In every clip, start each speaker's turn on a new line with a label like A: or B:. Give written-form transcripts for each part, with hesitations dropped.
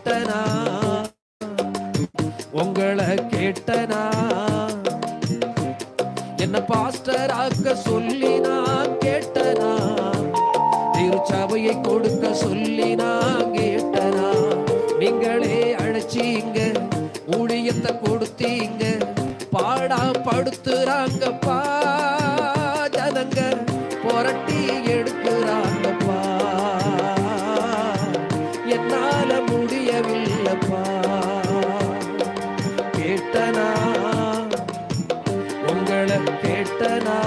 A: கேட்டனா, உங்களை கேட்டனா, என்ன பாஸ்டர் ஆக்க சொல்லி நான் கேட்டனா, திருச்சபையை கொடுக்க சொல்லி நான் கேட்டனா, நீங்களே அழைச்சீங்க, ஊழியத்தை கொடுத்தீங்க, பாடா படுத்துறாங்கப்பா, ஜனங்க புரட்டி எடுக்கிறாங்கப்பா, என்னால முடியவில்லைப்பா. கேட்டனா, உங்களை கேட்டனா,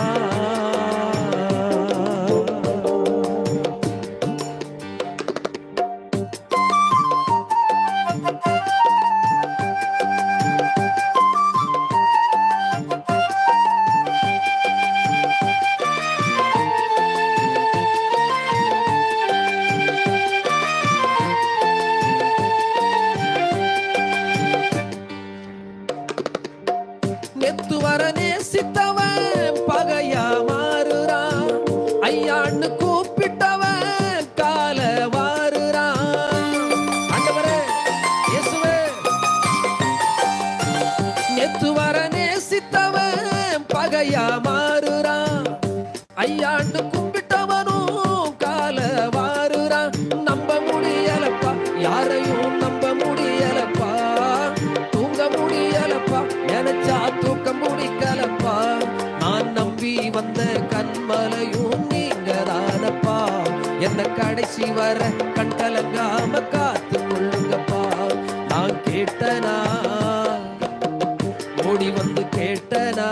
A: நெத்து வர நேசித்தவன் பகையா மாறுறான், ஐயான்னு கூப்பிட்டவன் கால வாருறான். ஆண்டவரே இயேசுவே, நெத்து வர நேசித்தவன் பகையா மாறுறான், ஐயான்னு கும்பிட்டவனும் கால வாருறான். நம்ப முடியலப்பா, யாரையும் நம்ப முடியலப்பா, தூங்க முடியலப்பா, நினைச்சா தூக்க முடிக்கலப்பா, நான் நம்பி வந்த கண்மலையும் நீங்க தானப்பா, என்ன கடைசி வர கண் கலங்காம காத்து கொள்ளுங்கப்பா. நான் கேட்டனா, ஓடி வந்து கேட்டனா,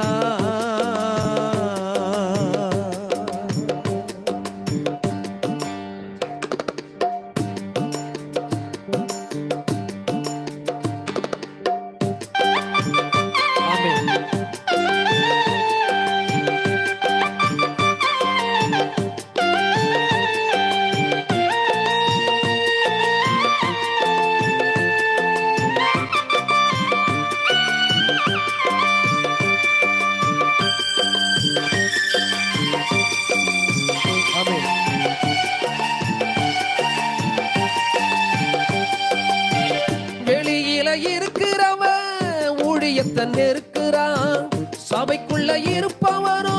A: வெளியில இருக்கிறவன் ஊழியத்தை நெருக்கிறான், சபைக்குள்ள இருப்பவனோ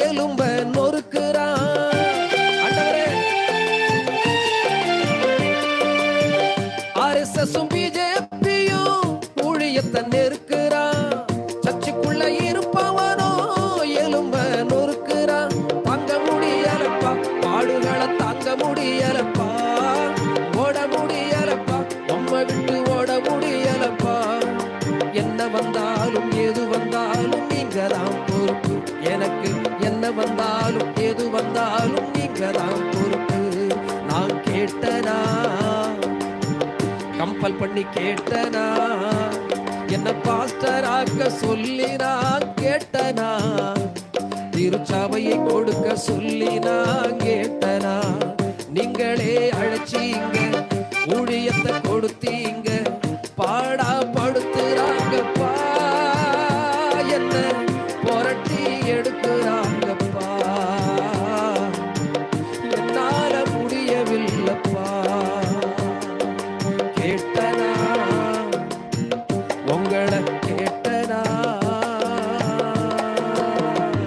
A: எலும்ப நொறுக்கிறான். ஆண்டவரே, ஆர்எஸ்எஸும் பிஜேபியும் ஊழியத்தை நெருக்கிறான், சர்ச்சுக்குள்ள இருப்பவனோ எலும்ப நொறுக்கிறான். தாங்க முடியலப்பா, பாடுகளை தாங்க முடியலப்பா, ஓட முடியலப்பா, உம்மை விட்டு ஓட முடியலப்பா. என்ன வந்தாலும் எது வந்தாலும் நீங்க தான் பொறுப்பு, எனக்கு என்ன வந்தாலும் எது வந்தாலும் நீங்க தான் பொறுப்பு. நான் கேட்டனா, கம்பல் பண்ணி கேட்டனா, என்ன பாஸ்டர் ஆக்க சொல்லி நான் கேட்டனா, திருச்சபையை கொடுக்க சொல்லி நான் கேட்டனா.